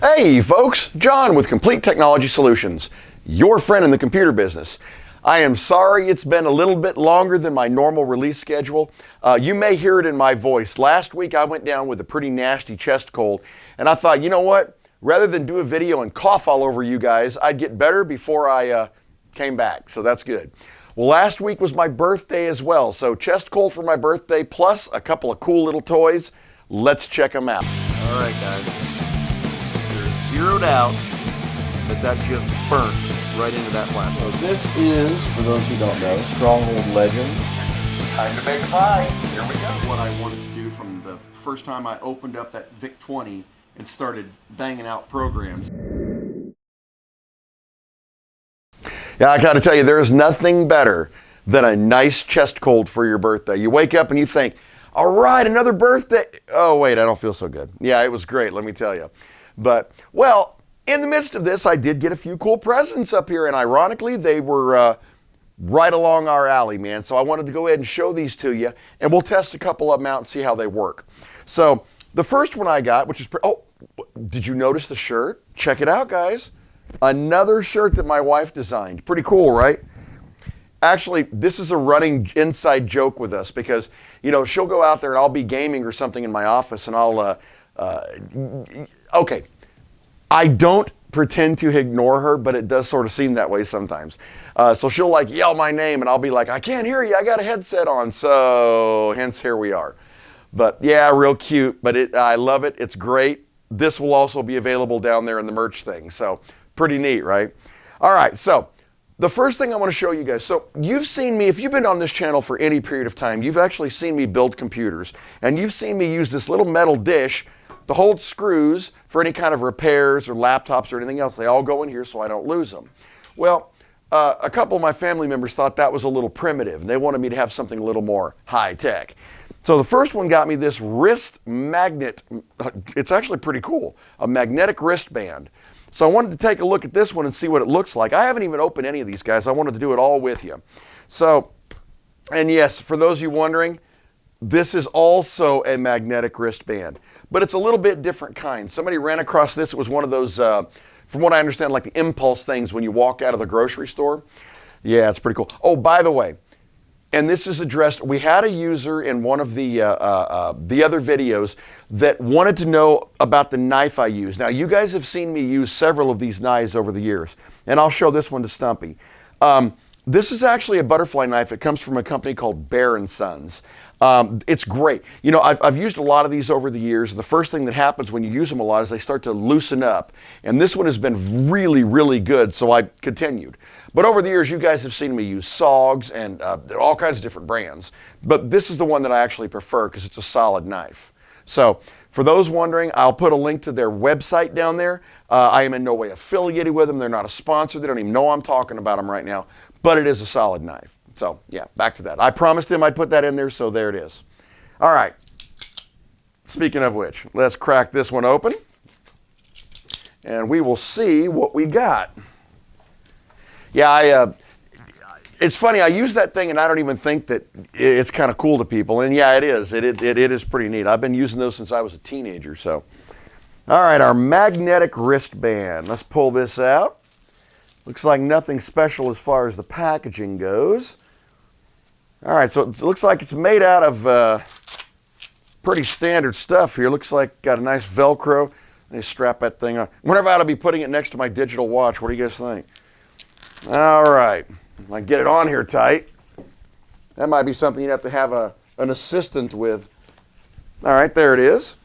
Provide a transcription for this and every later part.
Hey folks, John with Complete Technology Solutions, your friend in the computer business. I am sorry it's been a little bit longer than my normal release schedule. You may hear it in my voice. Last week I went down with a pretty nasty chest cold, and I thought, you know what? Rather than do a video and cough all over you guys, I'd get better before I came back, so that's good. Well, last week was my birthday as well, so chest cold for my birthday plus a couple of cool little toys. Let's check them out. All right, guys. There's zero doubt that just burnt right into that platform. So this is, for those who don't know, Stronghold Legend. Time to bake a pie. Here we go. What I wanted to do from the first time I opened up that VIC-20 and started banging out programs. Yeah, I gotta tell you, there is nothing better than a nice chest cold for your birthday. You wake up and you think, all right, another birthday. Oh, wait, I don't feel so good. Yeah, it was great, let me tell you. But, well, in the midst of this, I did get a few cool presents up here, and ironically, they were right along our alley, man. So I wanted to go ahead and show these to you, and we'll test a couple of them out and see how they work. So the first one I got, which is, oh, did you notice the shirt? Check it out, guys. Another shirt that my wife designed. Pretty cool, right? Actually, this is a running inside joke with us because, you know, she'll go out there and I'll be gaming or something in my office and I'll, okay, I don't pretend to ignore her, but it does sort of seem that way sometimes. So she'll like yell my name and I'll be like, I can't hear you, I got a headset on, so hence here we are. But yeah, real cute, but I love it, it's great. This will also be available down there in the merch thing, so pretty neat, right? All right, so the first thing I want to show you guys, so you've seen me, if you've been on this channel for any period of time, you've actually seen me build computers, and you've seen me use this little metal dish to hold screws for any kind of repairs or laptops or anything else. They all go in here so I don't lose them. Well, a couple of my family members thought that was a little primitive, and they wanted me to have something a little more high-tech. So the first one got me this wrist magnet. It's actually pretty cool, a magnetic wristband. So I wanted to take a look at this one and see what it looks like. I haven't even opened any of these, guys. I wanted to do it all with you. So, and yes, for those of you wondering, this is also a magnetic wristband, but it's a little bit different kind. Somebody ran across this. It was one of those, from what I understand, like the impulse things when you walk out of the grocery store. Yeah, it's pretty cool. Oh, by the way, and this is addressed, we had a user in one of the other videos that wanted to know about the knife I use. Now, you guys have seen me use several of these knives over the years, and I'll show this one to Stumpy. This is actually a butterfly knife. It comes from a company called Bear & Sons. It's great. You know, I've used a lot of these over the years. The first thing that happens when you use them a lot is they start to loosen up. And this one has been really, really good, so I continued. But over the years, you guys have seen me use SOGs and all kinds of different brands. But this is the one that I actually prefer because it's a solid knife. So for those wondering, I'll put a link to their website down there. I am in no way affiliated with them. They're not a sponsor. They don't even know I'm talking about them right now. But it is a solid knife. So yeah, back to that. I promised him I'd put that in there, so there it is. All right. Speaking of which, let's crack this one open. And we will see what we got. Yeah, it's funny. I use that thing, and I don't even think that it's kind of cool to people. And yeah, it is. It is pretty neat. I've been using those since I was a teenager. So, all right, our magnetic wristband. Let's pull this out. Looks like nothing special as far as the packaging goes. All right, so it looks like it's made out of pretty standard stuff here. Looks like got a nice Velcro. Let me strap that thing on. Whenever I ought to be putting it next to my digital watch. What do you guys think? All right, I get it on here tight. That might be something you'd have to have an assistant with. All right, there it is.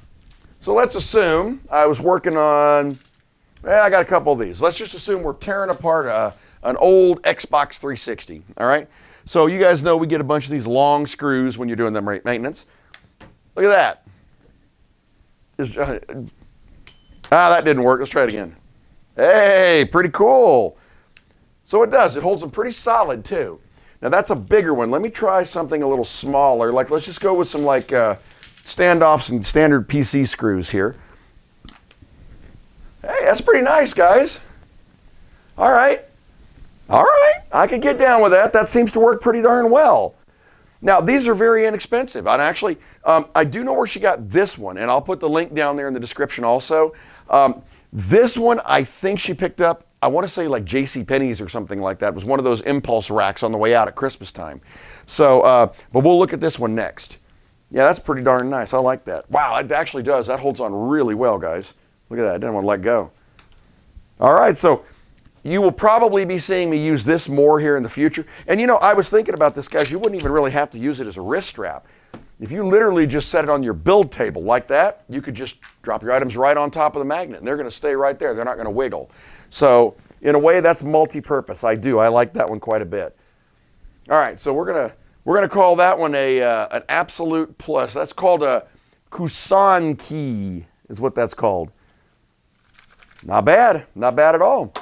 So let's assume I was working on, I got a couple of these. Let's just assume we're tearing apart an old Xbox 360, all right? So you guys know we get a bunch of these long screws when you're doing them maintenance. Look at that. That didn't work. Let's try it again. Hey, pretty cool. So it does. It holds them pretty solid, too. Now, that's a bigger one. Let me try something a little smaller. Like, let's just go with some, like, standoffs and standard PC screws here. Hey, that's pretty nice, guys. All right. All right. I could get down with that. That seems to work pretty darn well. Now, these are very inexpensive. And actually, I do know where she got this one, and I'll put the link down there in the description also. This one, I think she picked up, I want to say like JCPenney's or something like that. It was one of those impulse racks on the way out at Christmas time. So, but we'll look at this one next. Yeah, that's pretty darn nice. I like that. Wow, it actually does. That holds on really well, guys. Look at that. I didn't want to let go. All right, so you will probably be seeing me use this more here in the future. And you know, I was thinking about this, guys. You wouldn't even really have to use it as a wrist strap. If you literally just set it on your build table like that, you could just drop your items right on top of the magnet, and they're going to stay right there. They're not going to wiggle. So in a way, that's multi-purpose. I like that one quite a bit. All right, so we're gonna call that one an absolute plus. That's called a Kusan key, is what that's called. Not bad at all.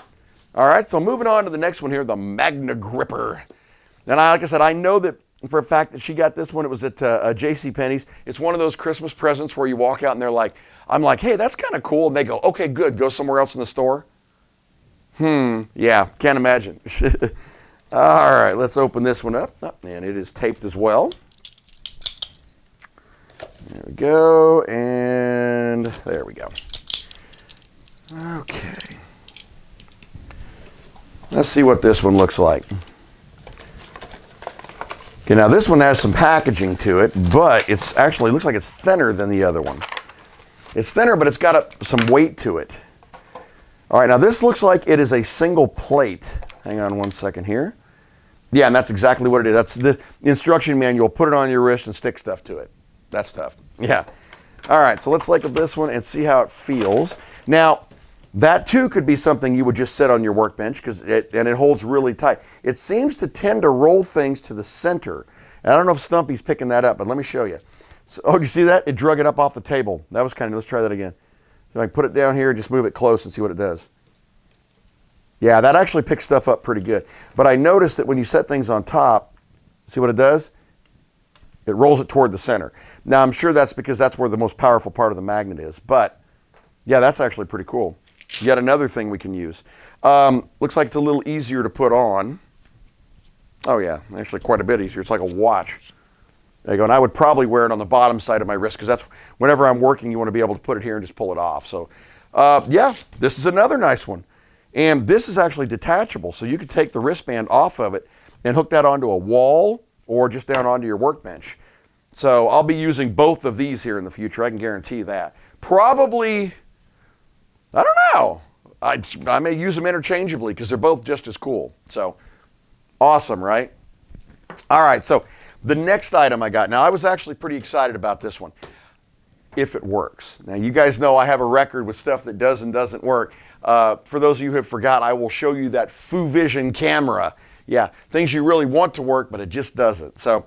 All right, so moving on to the next one here, the Magna Gripper. And like I said, I know that for a fact that she got this one. It was at JCPenney's. It's one of those Christmas presents where you walk out and they're like, I'm like, hey, that's kind of cool. And they go, okay, good. Go somewhere else in the store. Yeah, can't imagine. All right, let's open this one up. Oh, and it is taped as well. There we go. And there we go. Okay. Let's see what this one looks like. Okay, now this one has some packaging to it, but it's actually looks like it's thinner than the other one. It's thinner, but it's got some weight to it. All right, now this looks like it is a single plate. Hang on one second here. Yeah, and that's exactly what it is. That's the instruction manual. Put it on your wrist and stick stuff to it. That's tough. Yeah. All right, so let's look at this one and see how it feels. Now, that too could be something you would just set on your workbench because it holds really tight. It seems to tend to roll things to the center. And I don't know if Stumpy's picking that up, but let me show you. So, oh, did you see that? It drug it up off the table. That was kind of, let's try that again. So I can put it down here and just move it close and see what it does. Yeah, that actually picks stuff up pretty good. But I noticed that when you set things on top, see what it does? It rolls it toward the center. Now, I'm sure that's because that's where the most powerful part of the magnet is. But, yeah, that's actually pretty cool. Yet another thing we can use. Looks like it's a little easier to put on. Oh, yeah, actually quite a bit easier. It's like a watch. There you go. And I would probably wear it on the bottom side of my wrist because that's whenever I'm working, you want to be able to put it here and just pull it off. So, yeah, this is another nice one. And this is actually detachable, so you could take the wristband off of it and hook that onto a wall or just down onto your workbench. So I'll be using both of these here in the future. I can guarantee that. Probably, I don't know. I may use them interchangeably because they're both just as cool. So awesome, right? All right, so the next item I got. Now, I was actually pretty excited about this one, if it works. Now, you guys know I have a record with stuff that does and doesn't work. For those of you who have forgot, I will show you that FuVision camera. Yeah, things you really want to work, but it just doesn't. So,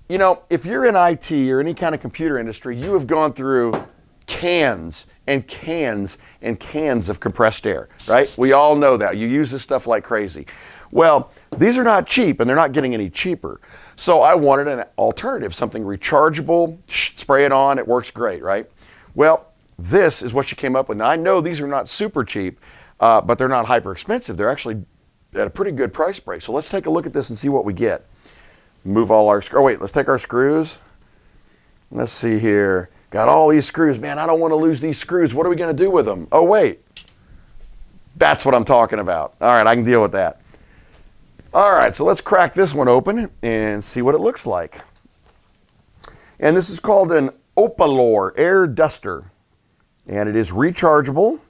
you know, if you're in IT or any kind of computer industry, you have gone through cans and cans and cans of compressed air, right? We all know that. You use this stuff like crazy. Well, these are not cheap, and they're not getting any cheaper. So I wanted an alternative, something rechargeable, spray it on, it works great, right? Well, this is what she came up with. Now, I know these are not super cheap, but they're not hyper expensive. They're actually at a pretty good price break. So let's take a look at this and see what we get. Move all our screws. Oh, wait, let's take our screws. Let's see here. Got all these screws. Man, I don't want to lose these screws. What are we going to do with them? Oh, wait. That's what I'm talking about. All right, I can deal with that. All right, so let's crack this one open and see what it looks like. And this is called an Opolar air duster. And it is rechargeable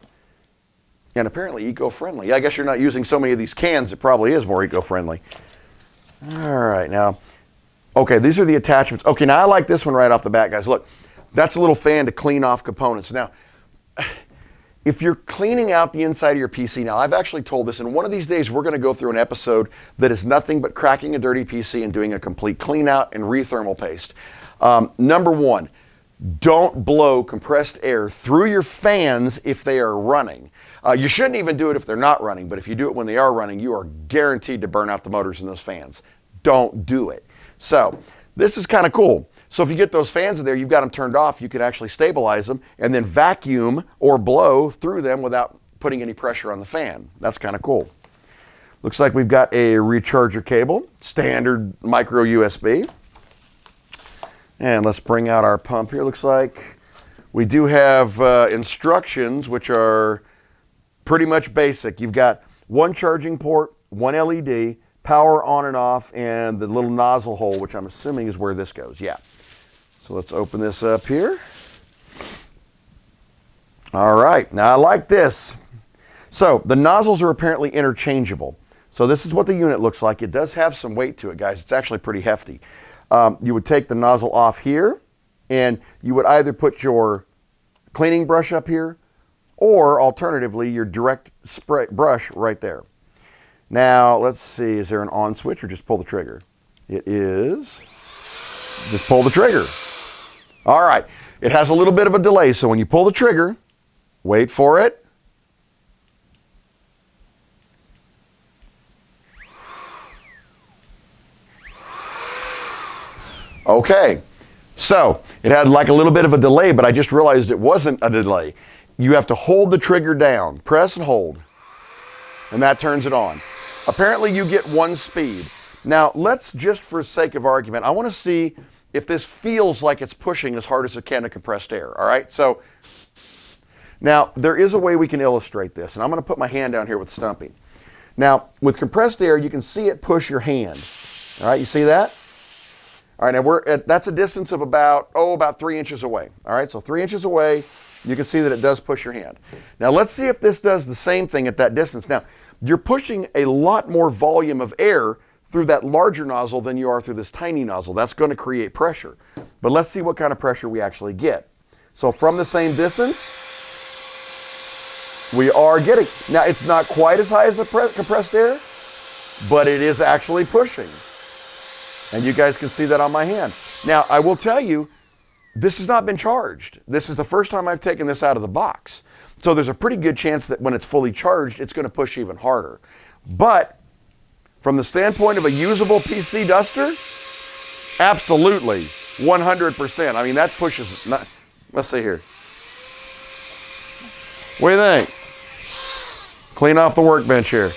and apparently eco-friendly. I guess you're not using so many of these cans, it probably is more eco-friendly. All right, now, okay, these are the attachments. Okay, now I like this one right off the bat, guys. Look, that's a little fan to clean off components. Now, if you're cleaning out the inside of your PC, now I've actually told this, and one of these days we're going to go through an episode that is nothing but cracking a dirty PC and doing a complete clean out and re-thermal paste. Number one, don't blow compressed air through your fans if they are running. You shouldn't even do it if they're not running, but if you do it when they are running, you are guaranteed to burn out the motors in those fans. Don't do it. So this is kind of cool. So if you get those fans in there, you've got them turned off, you can actually stabilize them and then vacuum or blow through them without putting any pressure on the fan. That's kind of cool. Looks like we've got a recharger cable, standard micro USB. And let's bring out our pump here. Looks like we do have instructions, which are pretty much basic. You've got one charging port, one LED, power on and off, and the little nozzle hole, which I'm assuming is where this goes. Yeah. So let's open this up here. All right, now I like this. So the nozzles are apparently interchangeable. So this is what the unit looks like. It does have some weight to it, guys. It's actually pretty hefty. You would take the nozzle off here, and you would either put your cleaning brush up here, or alternatively, your direct spray brush right there. Now, let's see, is there an on switch or just pull the trigger? It is. Just pull the trigger. All right, it has a little bit of a delay, so when you pull the trigger, wait for it. Okay, so it had like a little bit of a delay, but I just realized it wasn't a delay. You have to hold the trigger down, press and hold, and that turns it on. Apparently you get one speed. Now let's, just for sake of argument, I want to see if this feels like it's pushing as hard as it can to compressed air, all right? So now there is a way we can illustrate this, and I'm going to put my hand down here with stumping. Now with compressed air, you can see it push your hand, all right? You see that? All right, now that's a distance of about 3 inches away. All right, so 3 inches away, you can see that it does push your hand. Now let's see if this does the same thing at that distance. Now, you're pushing a lot more volume of air through that larger nozzle than you are through this tiny nozzle. That's going to create pressure. But let's see what kind of pressure we actually get. So from the same distance, we are getting, now it's not quite as high as the compressed air, but it is actually pushing. And you guys can see that on my hand. Now, I will tell you, this has not been charged. This is the first time I've taken this out of the box. So there's a pretty good chance that when it's fully charged, it's going to push even harder. But from the standpoint of a usable PC duster, absolutely, 100%. I mean, that pushes, let's see here. What do you think? Clean off the workbench here.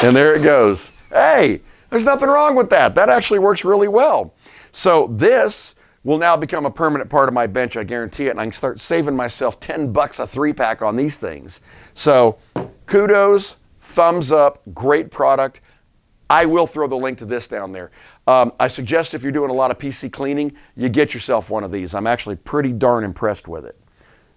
And there it goes. Hey, there's nothing wrong with that. That actually works really well. So this will now become a permanent part of my bench, I guarantee it, and I can start saving myself $10 a 3-pack on these things. So kudos, thumbs up, great product. I will throw the link to this down there. I suggest if you're doing a lot of PC cleaning, you get yourself one of these. I'm actually pretty darn impressed with it.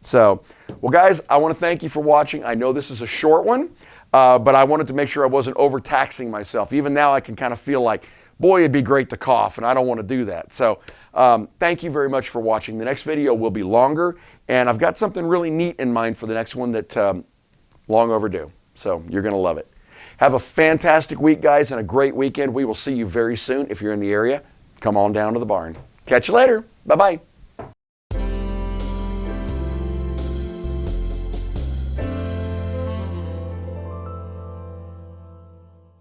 So, well guys, I want to thank you for watching. I know this is a short one. But I wanted to make sure I wasn't overtaxing myself. Even now I can kind of feel like, boy, it'd be great to cough, and I don't want to do that. So thank you very much for watching. The next video will be longer, and I've got something really neat in mind for the next one that long overdue. So you're going to love it. Have a fantastic week, guys, and a great weekend. We will see you very soon. If you're in the area, come on down to the barn. Catch you later. Bye-bye.